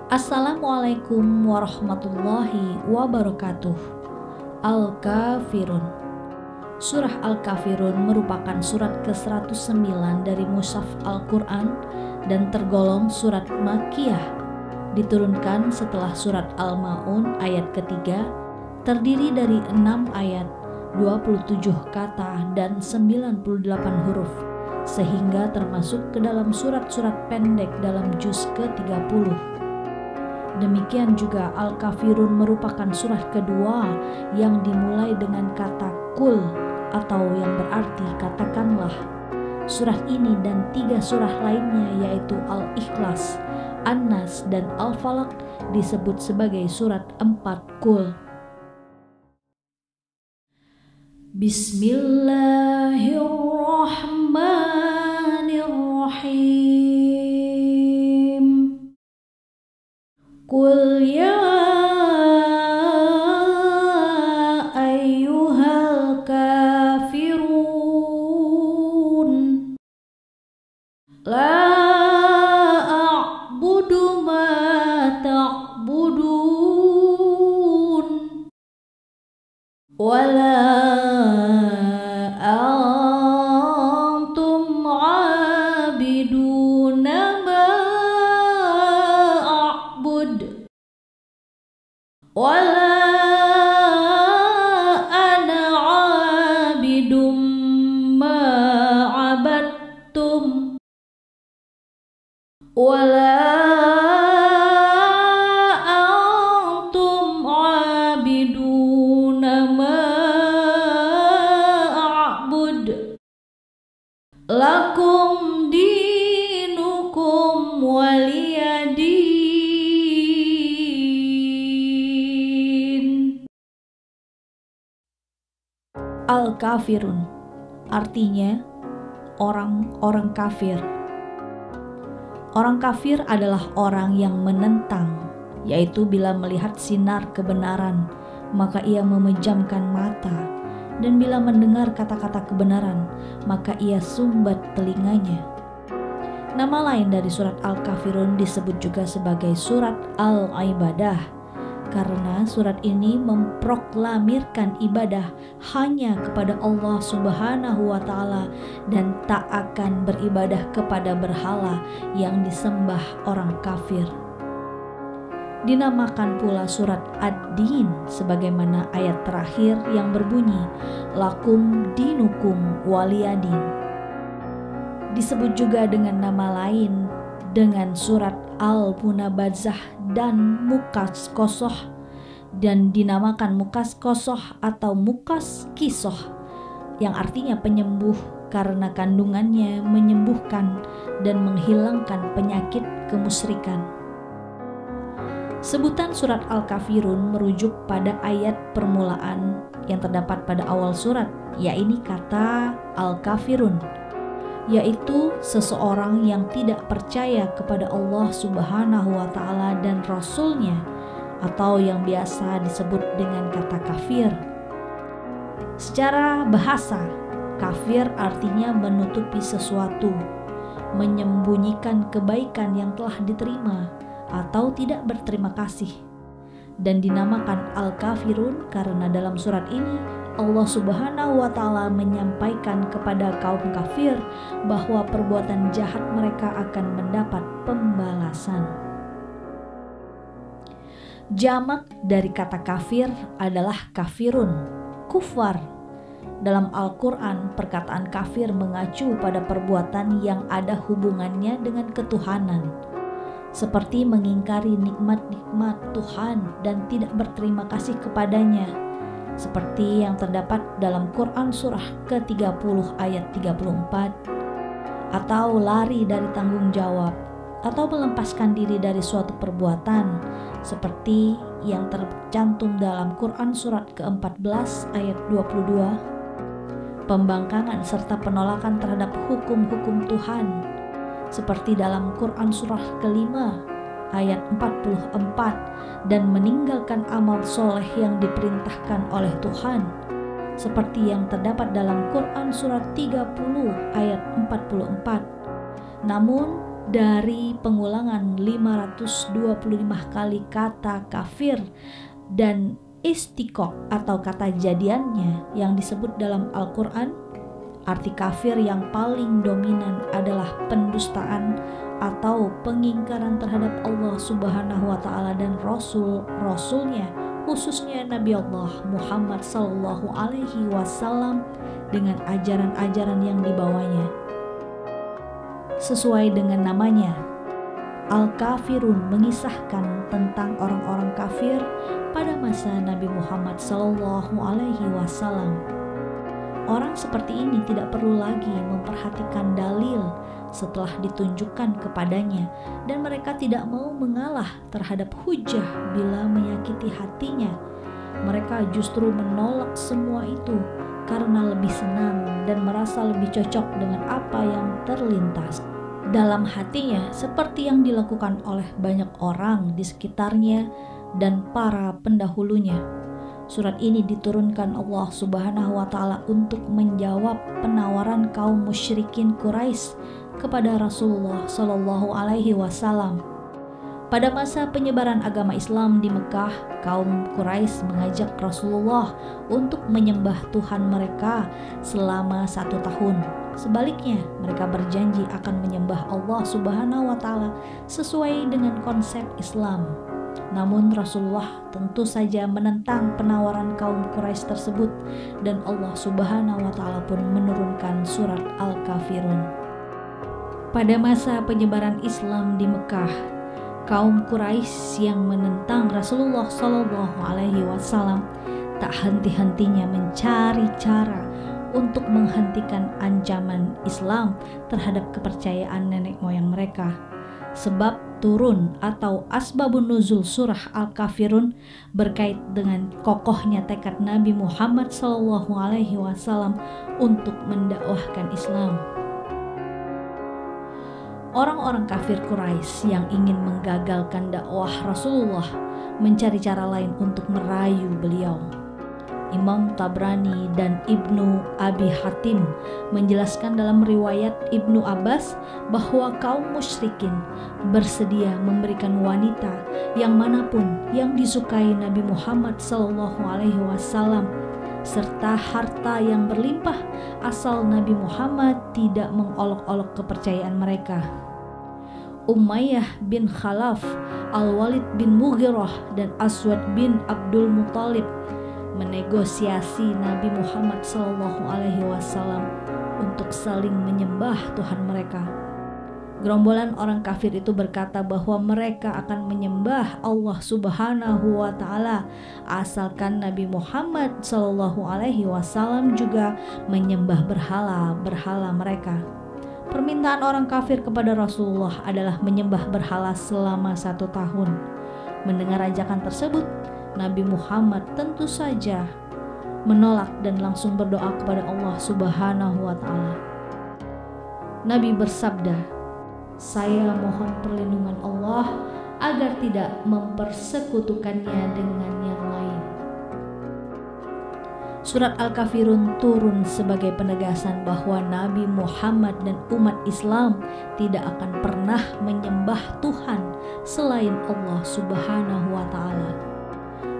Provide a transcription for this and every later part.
Assalamualaikum warahmatullahi wabarakatuh. Al-Kafirun. Surah Al-Kafirun merupakan surat ke-109 dari Mushaf Al-Quran dan tergolong surat Makkiyah. Diturunkan setelah surat Al-Ma'un ayat ketiga, terdiri dari 6 ayat, 27 kata, dan 98 huruf, sehingga termasuk ke dalam surat-surat pendek dalam juz ke-30. Demikian juga Al-Kafirun merupakan surah kedua yang dimulai dengan kata kul atau yang berarti katakanlah. Surah ini dan 3 surah lainnya yaitu Al-Ikhlas, An-Nas, dan Al-Falaq disebut sebagai surat 4 kul. Bismillahirrahmanirrahim. Qul ya ayyuhal kafirun la a'budu ma ta'budun wala antum 'abiduna ma wala ana 'abidum ma 'abadtum wala antum 'abiduna ma a'bud lakum dinukum waliyadin. Al-Kafirun artinya orang-orang kafir. Orang kafir adalah orang yang menentang, yaitu bila melihat sinar kebenaran, maka ia memejamkan mata, dan bila mendengar kata-kata kebenaran, maka ia sumbat telinganya. Nama lain dari surat Al-Kafirun disebut juga sebagai surat Al-Ibadah, karena surat ini memproklamirkan ibadah hanya kepada Allah Subhanahu wa Ta'ala dan tak akan beribadah kepada berhala yang disembah orang kafir. Dinamakan pula surat Ad-Din sebagaimana ayat terakhir yang berbunyi lakum dinukum waliyadin. Disebut juga dengan nama lain dengan surat Al-Munabazah dan Mukas-Qosoh, dan dinamakan Mukas-Qosoh atau Mukas-Qisoh yang artinya penyembuh karena kandungannya menyembuhkan dan menghilangkan penyakit kemusyrikan. Sebutan surat Al-Kafirun merujuk pada ayat permulaan yang terdapat pada awal surat, yaitu kata Al-Kafirun, yaitu seseorang yang tidak percaya kepada Allah Subhanahu wa Ta'ala dan Rasul-Nya, atau yang biasa disebut dengan kata kafir. Secara bahasa, kafir artinya menutupi sesuatu, menyembunyikan kebaikan yang telah diterima, atau tidak berterima kasih. Dan dinamakan Al-Kafirun karena dalam surat ini Allah Subhanahu wa Ta'ala menyampaikan kepada kaum kafir bahwa perbuatan jahat mereka akan mendapat pembalasan. Jamak dari kata kafir adalah kafirun, kufar. Dalam Al-Quran, perkataan kafir mengacu pada perbuatan yang ada hubungannya dengan ketuhanan, seperti mengingkari nikmat-nikmat Tuhan dan tidak berterima kasih kepadanya, seperti yang terdapat dalam Quran surah ke-30 ayat 34, atau lari dari tanggung jawab, atau melepaskan diri dari suatu perbuatan, seperti yang tercantum dalam Quran surat ke-14 ayat 22, pembangkangan serta penolakan terhadap hukum-hukum Tuhan, seperti dalam Quran surah ke-5 ayat 44, dan meninggalkan amal soleh yang diperintahkan oleh Tuhan, seperti yang terdapat dalam Quran surat 30 ayat 44. Namun dari pengulangan 525 kali kata kafir dan istiqoq atau kata jadiannya yang disebut dalam Al-Quran, arti kafir yang paling dominan adalah pendustaan atau pengingkaran terhadap Allah Subhanahu wa Ta'ala dan Rasul-Rasulnya, khususnya Nabi Allah Muhammad Sallallahu Alaihi Wasallam dengan ajaran-ajaran yang dibawanya. Sesuai dengan namanya, Al-Kafirun mengisahkan tentang orang-orang kafir pada masa Nabi Muhammad Sallallahu Alaihi Wasallam. Orang seperti ini tidak perlu lagi memperhatikan dalil setelah ditunjukkan kepadanya, dan mereka tidak mau mengalah terhadap hujah bila menyakiti hatinya. Mereka justru menolak semua itu karena lebih senang dan merasa lebih cocok dengan apa yang terlintas dalam hatinya, seperti yang dilakukan oleh banyak orang di sekitarnya dan para pendahulunya. Surat ini diturunkan Allah Subhanahu wa Ta'ala untuk menjawab penawaran kaum musyrikin Quraisy kepada Rasulullah Shallallahu Alaihi Wasallam. Pada masa penyebaran agama Islam di Mekah, kaum Quraisy mengajak Rasulullah untuk menyembah Tuhan mereka selama 1 tahun. Sebaliknya, mereka berjanji akan menyembah Allah Subhanahu wa Ta'ala sesuai dengan konsep Islam. Namun Rasulullah tentu saja menentang penawaran kaum Quraisy tersebut, dan Allah Subhanahu wa Ta'ala pun menurunkan surat Al-Kafirun. Pada masa penyebaran Islam di Mekah, kaum Quraisy yang menentang Rasulullah Shallallahu Alaihi Wasallam tak henti-hentinya mencari cara untuk menghentikan ancaman Islam terhadap kepercayaan nenek moyang mereka. Sebab turun atau asbabun nuzul surah Al-Kafirun berkait dengan kokohnya tekad Nabi Muhammad Sallallahu Alaihi Wasallam untuk mendakwahkan Islam. Orang-orang kafir Quraisy yang ingin menggagalkan dakwah Rasulullah mencari cara lain untuk merayu beliau. Imam Tabrani dan Ibnu Abi Hatim menjelaskan dalam riwayat Ibnu Abbas bahwa kaum musyrikin bersedia memberikan wanita yang manapun yang disukai Nabi Muhammad SAW serta harta yang berlimpah asal Nabi Muhammad tidak mengolok-olok kepercayaan mereka. Umayyah bin Khalaf, Al-Walid bin Mughirah, dan Aswad bin Abdul Muthalib menegosiasi Nabi Muhammad SAW untuk saling menyembah Tuhan mereka. Gerombolan orang kafir itu berkata bahwa mereka akan menyembah Allah Subhanahu wa Ta'ala asalkan Nabi Muhammad SAW juga menyembah berhala mereka. Permintaan orang kafir kepada Rasulullah adalah menyembah berhala selama 1 tahun. Mendengar ajakan tersebut, Nabi Muhammad tentu saja menolak dan langsung berdoa kepada Allah Subhanahu wa Ta'ala. Nabi bersabda, "Saya mohon perlindungan Allah agar tidak mempersekutukannya dengan yang lain." Surat Al-Kafirun turun sebagai penegasan bahwa Nabi Muhammad dan umat Islam tidak akan pernah menyembah Tuhan selain Allah Subhanahu wa Ta'ala.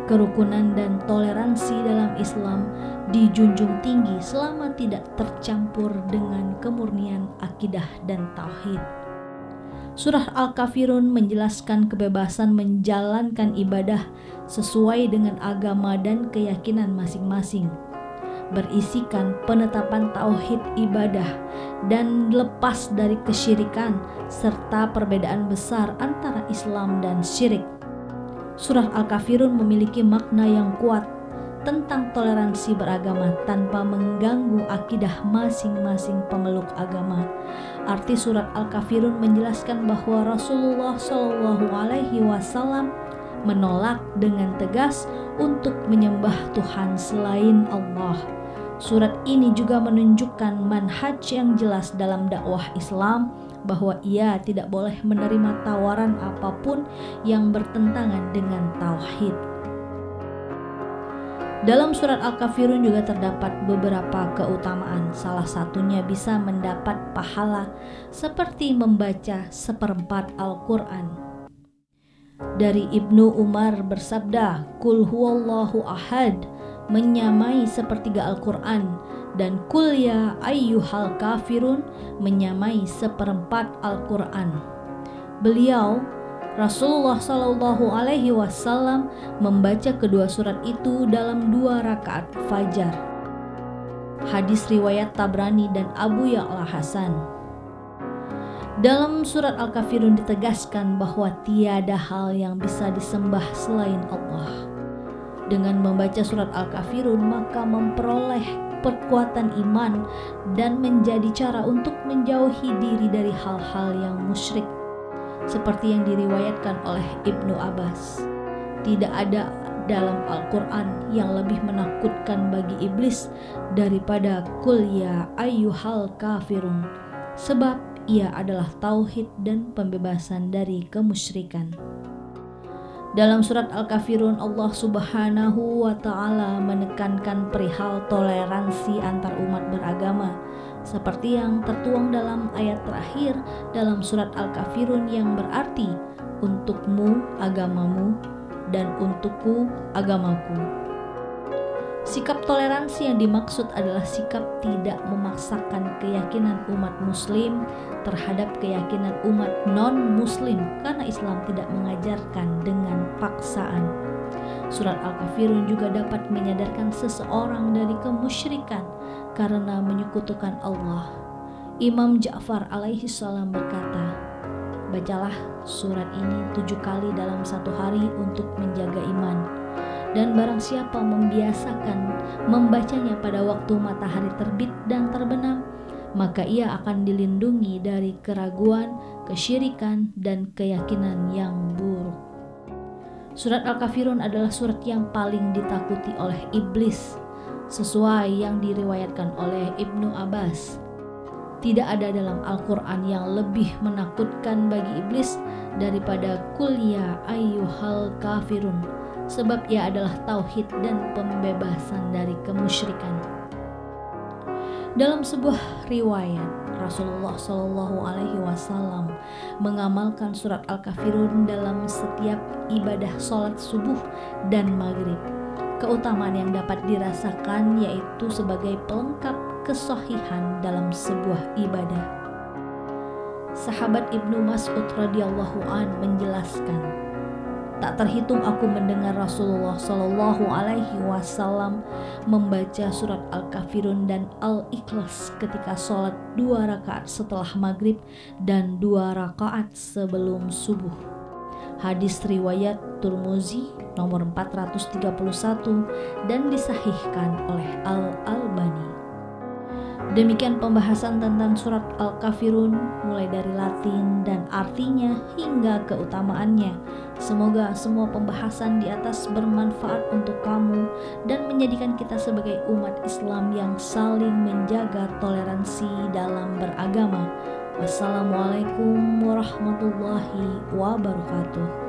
Kerukunan dan toleransi dalam Islam dijunjung tinggi selama tidak tercampur dengan kemurnian akidah dan tauhid. Surah Al-Kafirun menjelaskan kebebasan menjalankan ibadah sesuai dengan agama dan keyakinan masing-masing, berisikan penetapan tauhid ibadah dan lepas dari kesyirikan serta perbedaan besar antara Islam dan syirik. Surah Al-Kafirun memiliki makna yang kuat tentang toleransi beragama tanpa mengganggu akidah masing-masing pemeluk agama. Arti surat Al-Kafirun menjelaskan bahwa Rasulullah SAW menolak dengan tegas untuk menyembah Tuhan selain Allah. Surat ini juga menunjukkan manhaj yang jelas dalam dakwah Islam, bahwa ia tidak boleh menerima tawaran apapun yang bertentangan dengan tauhid. Dalam surat Al-Kafirun juga terdapat beberapa keutamaan. Salah satunya bisa mendapat pahala seperti membaca seperempat Al-Quran. Dari Ibnu Umar bersabda, "Qul huwallahu ahad" menyamai sepertiga Al-Quran, dan "Qul ya ayyuhal kafirun" menyamai seperempat Al-Quran. Beliau Rasulullah Shallallahu Alaihi Wasallam membaca kedua surat itu dalam 2 rakaat fajar. Hadis riwayat Tabrani dan Abu Ya'la Hasan. Dalam surat Al-Kafirun ditegaskan bahwa tiada hal yang bisa disembah selain Allah. Dengan membaca surat Al-Kafirun maka memperoleh perkuatan iman dan menjadi cara untuk menjauhi diri dari hal-hal yang musyrik. Seperti yang diriwayatkan oleh Ibnu Abbas, tidak ada dalam Al-Quran yang lebih menakutkan bagi iblis daripada "Qul ya ayyuhal kafirun", sebab ia adalah tauhid dan pembebasan dari kemusyrikan. Dalam surat Al-Kafirun, Allah Subhanahu wa Ta'ala menekankan perihal toleransi antar umat beragama, seperti yang tertuang dalam ayat terakhir dalam surat Al-Kafirun yang berarti, "Untukmu agamamu dan untukku agamaku." Sikap toleransi yang dimaksud adalah sikap tidak memaksakan keyakinan umat muslim terhadap keyakinan umat non-muslim, karena Islam tidak mengajarkan dengan paksaan. Surat Al-Kafirun juga dapat menyadarkan seseorang dari kemusyrikan karena menyekutukan Allah. Imam Ja'far alaihi salam berkata, "Bacalah surat ini 7 kali dalam 1 hari untuk menjaga iman. Dan barang siapa membiasakan membacanya pada waktu matahari terbit dan terbenam, maka ia akan dilindungi dari keraguan, kesyirikan, dan keyakinan yang buruk." Surat Al-Kafirun adalah surat yang paling ditakuti oleh iblis, sesuai yang diriwayatkan oleh Ibnu Abbas. Tidak ada dalam Al-Quran yang lebih menakutkan bagi iblis daripada "Qul ya ayyuhal kafirun", sebab ia adalah tauhid dan pembebasan dari kemusyrikan. Dalam sebuah riwayat, Rasulullah Shallallahu Alaihi Wasallam mengamalkan surat Al-Kafirun dalam setiap ibadah sholat subuh dan maghrib. Keutamaan yang dapat dirasakan yaitu sebagai pelengkap kesahihan dalam sebuah ibadah. Sahabat Ibnu Mas'ud radhiyallahu an menjelaskan, "Tak terhitung aku mendengar Rasulullah Shallallahu Alaihi Wasallam membaca surat Al-Kafirun dan Al-Ikhlas ketika sholat 2 rakaat setelah maghrib dan 2 rakaat sebelum subuh." Hadis riwayat Tirmizi nomor 431 dan disahihkan oleh Al-Albani. Demikian pembahasan tentang surat Al-Kafirun, mulai dari Latin dan artinya hingga keutamaannya. Semoga semua pembahasan di atas bermanfaat untuk kamu dan menjadikan kita sebagai umat Islam yang saling menjaga toleransi dalam beragama. Wassalamualaikum warahmatullahi wabarakatuh.